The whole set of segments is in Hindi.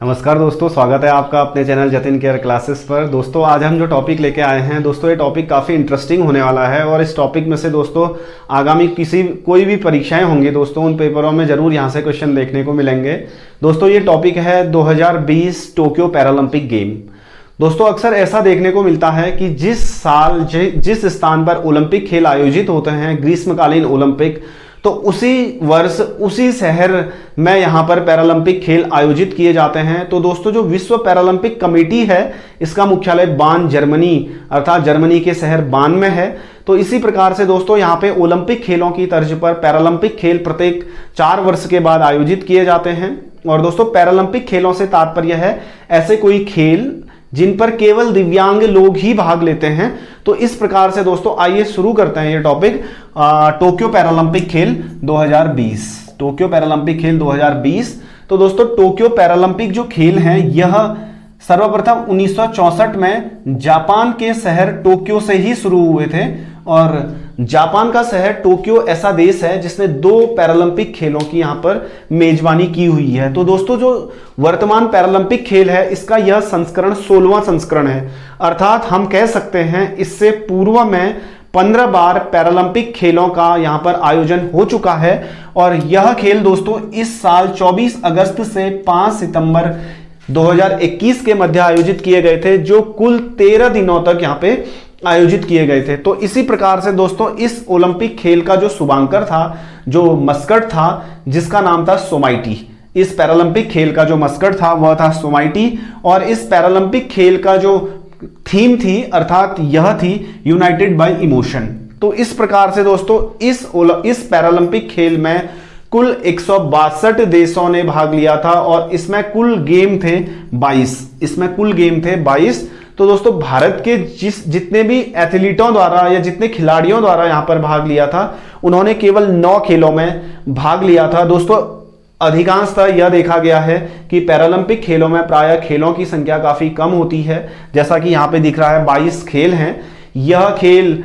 नमस्कार दोस्तों, स्वागत है आपका अपने चैनल जतिन केयर क्लासेस पर। दोस्तों आज हम जो टॉपिक लेके आए हैं दोस्तों, ये टॉपिक काफ़ी इंटरेस्टिंग होने वाला है और इस टॉपिक में से दोस्तों आगामी कोई भी परीक्षाएं होंगी दोस्तों, उन पेपरों में जरूर यहाँ से क्वेश्चन देखने को मिलेंगे। दोस्तों ये टॉपिक है 2020 टोक्यो पैरालंपिक गेम। दोस्तों अक्सर ऐसा देखने को मिलता है कि जिस स्थान पर ओलंपिक खेल आयोजित होते हैं, ग्रीष्मकालीन ओलंपिक, तो उसी वर्ष उसी शहर में यहाँ पर पैरालंपिक खेल आयोजित किए जाते हैं। तो दोस्तों जो विश्व पैरालंपिक कमेटी है, इसका मुख्यालय बान जर्मनी अर्थात जर्मनी के शहर बान में है। तो इसी प्रकार से दोस्तों यहाँ पे ओलंपिक खेलों की तर्ज पर पैरालंपिक खेल प्रत्येक 4 वर्ष के बाद आयोजित किए जाते हैं। और दोस्तों पैरालंपिक खेलों से तात्पर्य है ऐसे कोई खेल जिन पर केवल दिव्यांग लोग ही भाग लेते हैं। तो इस प्रकार से दोस्तों आइए शुरू करते हैं ये टॉपिक, टोक्यो पैरालंपिक खेल 2020। टोक्यो पैरालंपिक खेल 2020। तो दोस्तों टोक्यो पैरालंपिक जो खेल हैं, यह सर्वप्रथम 1964 में जापान के शहर टोक्यो से ही शुरू हुए थे। और जापान का शहर टोक्यो ऐसा देश है जिसने 2 पैरालंपिक खेलों की यहां पर मेजबानी की हुई है। तो दोस्तों जो वर्तमान पैरालंपिक खेल है, इसका यह संस्करण 16वां संस्करण है। अर्थात हम कह सकते हैं इससे पूर्व में 15 बार पैरालंपिक खेलों का यहां पर आयोजन हो चुका है। और यह खेल दोस्तों इस साल 24 अगस्त से 5 सितंबर 2021 के मध्य आयोजित किए गए थे, जो कुल 13 दिनों तक यहां पे आयोजित किए गए थे। तो इसी प्रकार से दोस्तों इस ओलंपिक खेल का जो शुभांकर था, जो मस्कट था, जिसका नाम था सोमाइटी, इस पैरालंपिक खेल का जो मस्कट था वह था सोमाइटी। और इस पैरालंपिक खेल का जो थीम थी, अर्थात यह थी यूनाइटेड बाय इमोशन। तो इस प्रकार से दोस्तों इस पैरालंपिक खेल में कुल 162 देशों ने भाग लिया था और इसमें कुल गेम थे 22। तो दोस्तों भारत के जितने भी एथलीटों द्वारा या जितने खिलाड़ियों द्वारा यहां पर भाग लिया था, उन्होंने केवल 9 खेलों में भाग लिया था। दोस्तों अधिकांशतः यह देखा गया है कि पैरालंपिक खेलों में प्रायः खेलों की संख्या काफी कम होती है। जैसा कि यहां पे दिख रहा है 22 खेल हैं। यह खेल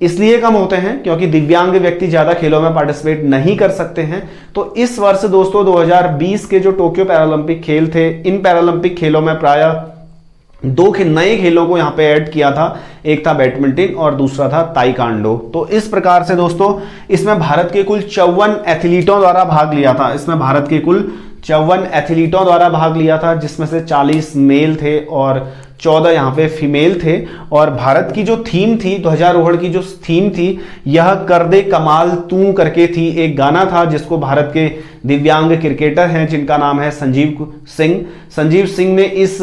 इसलिए कम होते हैं क्योंकि दिव्यांग व्यक्ति ज्यादा खेलों में पार्टिसिपेट नहीं कर सकते हैं। तो इस वर्ष दोस्तों 2020 के जो टोक्यो पैरालंपिक खेल थे, इन पैरालंपिक खेलों में प्रायः 2 नए खेलों को यहां पे ऐड किया था। एक था बैडमिंटन और दूसरा था ताइक्वांडो। तो इस प्रकार से दोस्तों इसमें भारत के कुल 54 एथलीटों द्वारा भाग लिया था। जिसमें से 40 मेल थे और 14 यहाँ पे फीमेल थे। और भारत की जो थीम थी, ध्वजारोहण की जो थीम थी, यह कर दे कमाल तू करके थी। एक गाना था जिसको भारत के दिव्यांग क्रिकेटर हैं जिनका नाम है संजीव सिंह ने इस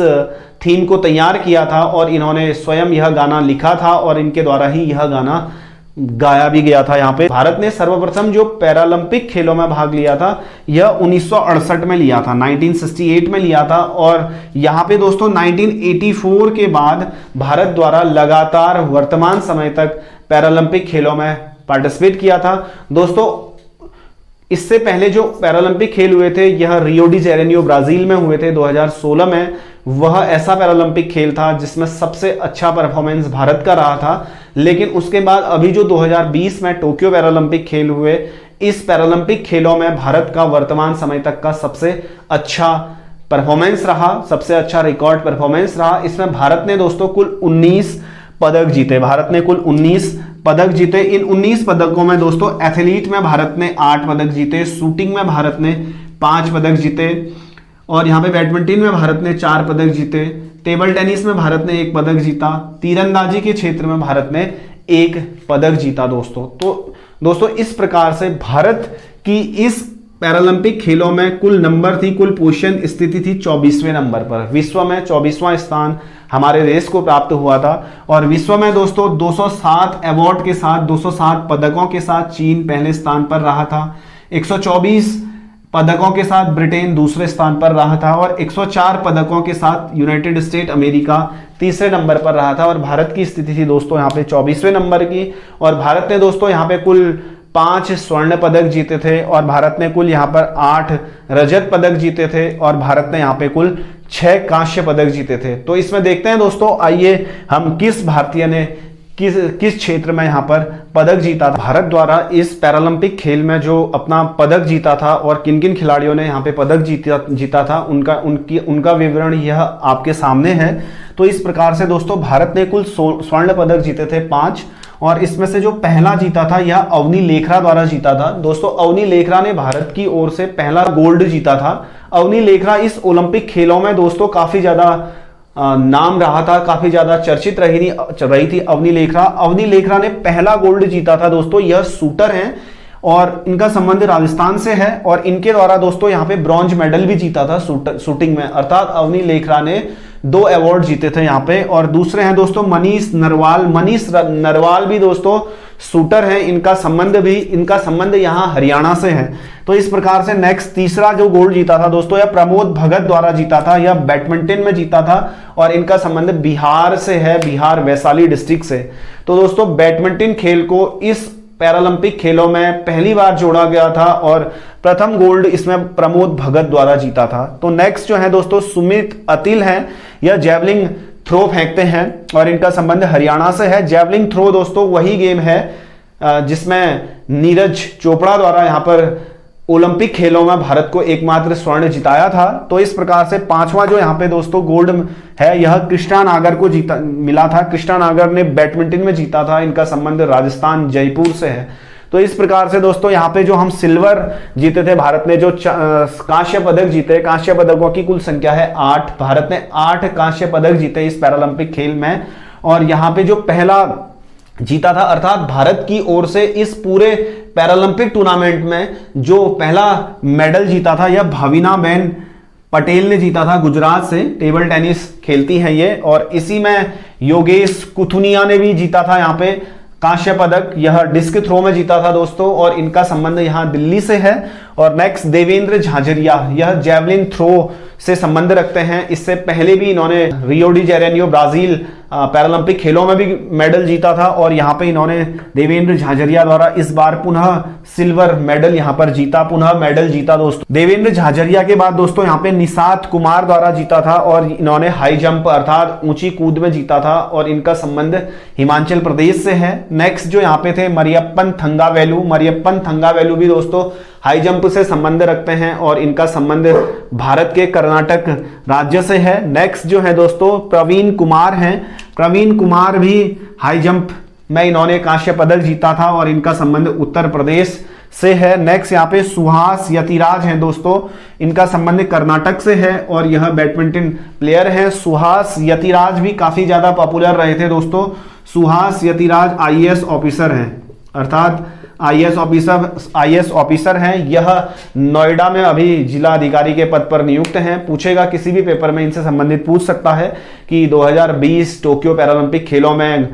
थीम को तैयार किया था और इन्होंने स्वयं यह गाना लिखा था और इनके द्वारा ही यह गाना गाया भी गया था। यहाँ पे भारत ने सर्वप्रथम जो पैरालंपिक खेलों में भाग लिया था, यह 1968 में लिया था, 1968 में लिया था। और यहाँ पे दोस्तों 1984 के बाद भारत द्वारा लगातार वर्तमान समय तक पैरालंपिक खेलों में पार्टिसिपेट किया था। दोस्तों इससे पहले जो पैरालंपिक खेल हुए थे, यह रियो डी जेनेरियो ब्राजील में हुए थे 2016 में। वह ऐसा पैरालंपिक खेल था जिसमें सबसे अच्छा परफॉर्मेंस भारत का रहा था। लेकिन उसके बाद अभी जो 2020 में टोक्यो पैरालंपिक खेल हुए, इस पैरालंपिक खेलों में भारत का वर्तमान समय तक का सबसे अच्छा परफॉर्मेंस रहा, सबसे अच्छा रिकॉर्ड परफॉर्मेंस रहा। इसमें भारत ने दोस्तों कुल 19 पदक जीते। इन 19 पदकों में दोस्तों एथलीट में भारत ने 8 पदक जीते, शूटिंग में भारत ने 5 पदक जीते, और यहाँ पे बैडमिंटन में भारत ने 4 पदक जीते, टेबल टेनिस में भारत ने 1 पदक जीता, तीरंदाजी के क्षेत्र में भारत ने 1 पदक जीता दोस्तों। तो दोस्तों इस प्रकार से भारत की इस पैरालंपिक खेलों में कुल पोजीशन स्थिति थी 24वें नंबर पर। विश्व में 24वां स्थान हमारे देश को प्राप्त हुआ था। और विश्व में दोस्तों 207 अवार्ड के साथ, 207 पदकों के साथ चीन पहले स्थान पर रहा था। 124 पदकों के साथ ब्रिटेन दूसरे स्थान पर रहा था और 104 पदकों के साथ यूनाइटेड स्टेट अमेरिका तीसरे नंबर पर रहा था। और भारत की स्थिति थी दोस्तों यहाँ पे 24वें नंबर की। और भारत ने दोस्तों यहाँ पे कुल 5 स्वर्ण पदक जीते थे और भारत ने कुल यहाँ पर 8 रजत पदक जीते थे और भारत ने यहाँ पे कुल 6 कांस्य पदक जीते थे। तो इसमें देखते हैं दोस्तों, आइए हम किस भारतीय ने किस किस क्षेत्र में यहाँ पर पदक जीता था। भारत द्वारा इस पैरालंपिक खेल में जो अपना पदक जीता था और किन किन खिलाड़ियों ने यहाँ पे पदक जीता था उनका विवरण यह आपके सामने है। तो इस प्रकार से दोस्तों भारत ने कुल स्वर्ण पदक जीते थे 5, और इसमें से जो पहला जीता था यह अवनी लेखरा द्वारा जीता था। दोस्तों अवनी लेखरा ने भारत की ओर से पहला गोल्ड जीता था। अवनी लेखरा इस ओलंपिक खेलों में दोस्तों काफी ज्यादा नाम रहा था, काफी ज्यादा चर्चित रही थी अवनी लेखरा। अवनी लेखरा ने पहला गोल्ड जीता था दोस्तों। यह शूटर हैं और इनका संबंध राजस्थान से है, और इनके द्वारा दोस्तों यहाँ पे ब्रॉन्ज मेडल भी जीता था शूटिंग में, अर्थात अवनी लेखरा ने 2 अवार्ड जीते थे यहाँ पे। और दूसरे हैं दोस्तों मनीष नरवाल भी दोस्तों शूटर हैं। इनका संबंध यहाँ हरियाणा से है। तो इस प्रकार से नेक्स्ट तीसरा जो गोल्ड जीता था दोस्तों यह प्रमोद भगत द्वारा जीता था। यह बैडमिंटन में जीता था और इनका संबंध बिहार से है, बिहार वैशाली डिस्ट्रिक्ट से। तो दोस्तों बैडमिंटन खेल को इस पैरालंपिक खेलों में पहली बार जोड़ा गया था और प्रथम गोल्ड इसमें प्रमोद भगत द्वारा जीता था। तो नेक्स्ट जो है दोस्तों सुमित अतिल हैं। यह जैवलिन थ्रो फेंकते हैं और इनका संबंध हरियाणा से है। जैवलिन थ्रो दोस्तों वही गेम है जिसमें नीरज चोपड़ा द्वारा यहाँ पर ओलंपिक खेलों में भारत को एकमात्र स्वर्ण जिताया था। तो इस प्रकार से पांचवा जो यहाँ पे दोस्तों गोल्ड है यह कृष्णा नागर को मिला था। कृष्णा नागर ने बैडमिंटन में जीता था। इनका संबंध राजस्थान जयपुर से है। तो इस प्रकार से दोस्तों यहाँ पे जो हम सिल्वर जीते थे, भारत ने जो कांस्य पदक जीते, कांस्य पदकों की कुल संख्या है 8। भारत ने 8 कांस्य पदक जीते इस पैरालंपिक खेल में। और यहाँ पे जो पहला जीता था, अर्थात भारत की ओर से इस पूरे पैरालंपिक टूर्नामेंट में जो पहला मेडल जीता था यह भाविना बेन पटेल ने जीता था। गुजरात से टेबल टेनिस खेलती हैं ये, और इसी में योगेश कुथुनिया ने भी जीता था यहाँ पे कांस्य पदक। यह डिस्क थ्रो में जीता था दोस्तों, और इनका संबंध यहाँ दिल्ली से है। और नेक्स्ट देवेंद्र झाझरिया, यह जैवलिन थ्रो से संबंध रखते हैं। इससे पहले भी इन्होंने Rio de Janeiro Brazil Paralympic खेलों में भी मेडल जीता था, और यहाँ पे इन्होंने देवेंद्र झाझरिया द्वारा इस बार पुनः सिल्वर मेडल यहाँ पर जीता, पुनः मेडल जीता दोस्तों। देवेंद्र झाझरिया के बाद दोस्तों यहाँ पे निशात कुमार द्वारा जीता था, और इन्होंने हाई जंप अर्थात ऊंची कूद में जीता था, और इनका संबंध हिमाचल प्रदेश से है। नेक्स्ट जो यहाँ पे थे मरियप्पन थंगावेलु भी दोस्तों हाई जंप से संबंध रखते हैं, और इनका संबंध भारत के कर्नाटक राज्य से है। नेक्स्ट जो है दोस्तों प्रवीण कुमार हैं। प्रवीण कुमार भी हाई जंप में इन्होंने कांस्य पदक जीता था, और इनका संबंध उत्तर प्रदेश से है। नेक्स्ट यहाँ पे सुहास यतिराज हैं दोस्तों, इनका संबंध कर्नाटक से है, और यह बैडमिंटन प्लेयर हैं। सुहास यतिराज भी काफी ज्यादा पॉपुलर रहे थे दोस्तों। सुहास यतिराज IAS ऑफिसर हैं, अर्थात IAS ऑफिसर हैं। यह नोएडा में अभी जिला अधिकारी के पद पर नियुक्त हैं। पूछेगा किसी भी पेपर में, इनसे संबंधित पूछ सकता है कि 2020 टोक्यो पैरालंपिक खेलों में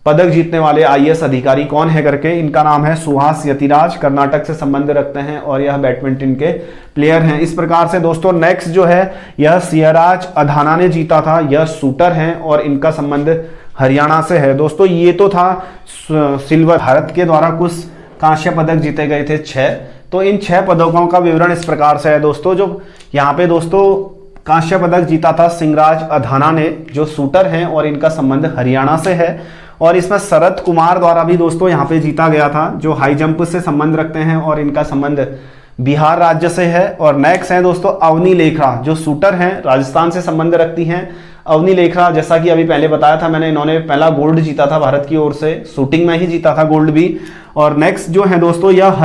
पदक जीतने वाले IAS अधिकारी कौन है करके। इनका नाम है सुहास यतिराज, कर्नाटक से संबंध रखते हैं, और यह बैडमिंटन के प्लेयर हैं। इस प्रकार से दोस्तों नेक्स्ट जो है यह सियराज अधाना ने जीता था। यह शूटर हैं और इनका संबंध हरियाणा से है। दोस्तों ये तो था सिल्वर। भारत के द्वारा कुछ कांस्य पदक जीते गए थे 6। तो इन 6 पदकों का विवरण इस प्रकार से है दोस्तों। जो यहाँ पे दोस्तों कांस्य पदक जीता था सिंगराज अधाना ने, जो शूटर हैं, और इनका संबंध हरियाणा से है। और इसमें शरद कुमार द्वारा भी दोस्तों यहाँ पे जीता गया था, जो हाई जंप से संबंध रखते हैं, और इनका संबंध बिहार राज्य से है। और नेक्स्ट है दोस्तों अवनी लेखरा, जो शूटर हैं, राजस्थान से संबंध रखती हैं। अवनी लेखरा, जैसा कि अभी पहले बताया था मैंने, इन्होंने पहला गोल्ड जीता था भारत की ओर से, शूटिंग में ही जीता था गोल्ड भी। और नेक्स्ट जो है दोस्तों यह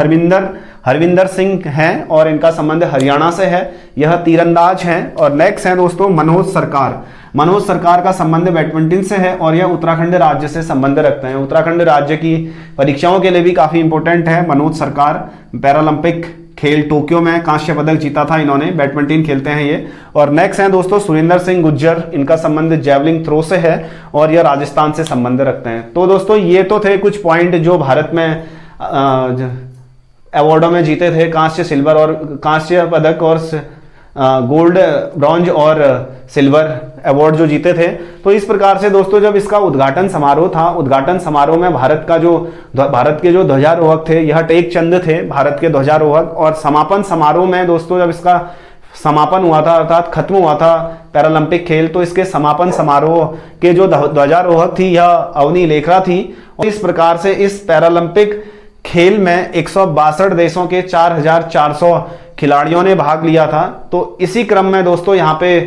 हरविंदर सिंह हैं, और इनका संबंध हरियाणा से है। यह तीरंदाज हैं। और नेक्स्ट है दोस्तों मनोज सरकार का संबंध बैडमिंटन से है, और यह उत्तराखंड राज्य से संबंध रखते हैं। उत्तराखंड राज्य की परीक्षाओं के लिए भी काफी इंपॉर्टेंट है मनोज सरकार। पैरालंपिक खेल टोक्यो में कांस्य पदक जीता था इन्होंने, बैडमिंटन खेलते हैं ये। और नेक्स्ट है दोस्तों सुरेंद्र सिंह गुज्जर, इनका संबंध जैवलिन थ्रो से है, और यह राजस्थान से संबंध रखते हैं। तो दोस्तों ये तो थे कुछ पॉइंट जो भारत में अवार्डों में जीते थे, कांस्य सिल्वर और कांस्य पदक और गोल्ड ब्रॉन्ज और सिल्वर अवार्ड जो जीते थे। तो इस प्रकार से दोस्तों जब इसका उद्घाटन समारोह था, उद्घाटन समारोह में भारत के जो ध्वजारोहक थे, यह टेक चंद थे भारत के ध्वजारोहक। और समापन समारोह में दोस्तों जब इसका समापन हुआ था, अर्थात खत्म हुआ था पैरालंपिक खेल। तो इसके समापन समारोह के जो ध्वजारोहक थी यह अवनी लेखरा थी। और इस प्रकार से इस पैरालंपिक खेल में 162 देशों के 4400 खिलाड़ियों ने भाग लिया था। तो इसी क्रम में दोस्तों यहाँ पे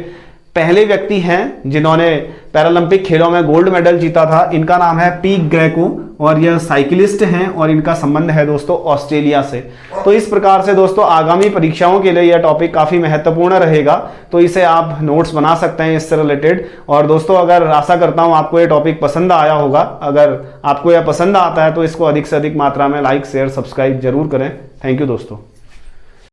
पहले व्यक्ति हैं जिन्होंने पैरालंपिक खेलों में गोल्ड मेडल जीता था। इनका नाम है पी ग्रेको और यह साइकिलिस्ट हैं और इनका संबंध है दोस्तों ऑस्ट्रेलिया से। तो इस प्रकार से दोस्तों आगामी परीक्षाओं के लिए यह टॉपिक काफ़ी महत्वपूर्ण रहेगा, तो इसे आप नोट्स बना सकते हैं इससे रिलेटेड। और दोस्तों अगर आशा करता हूं आपको ये टॉपिक पसंद आया होगा। अगर आपको यह पसंद आता है तो इसको अधिक से अधिक मात्रा में लाइक शेयर सब्सक्राइब जरूर करें। थैंक यू दोस्तों।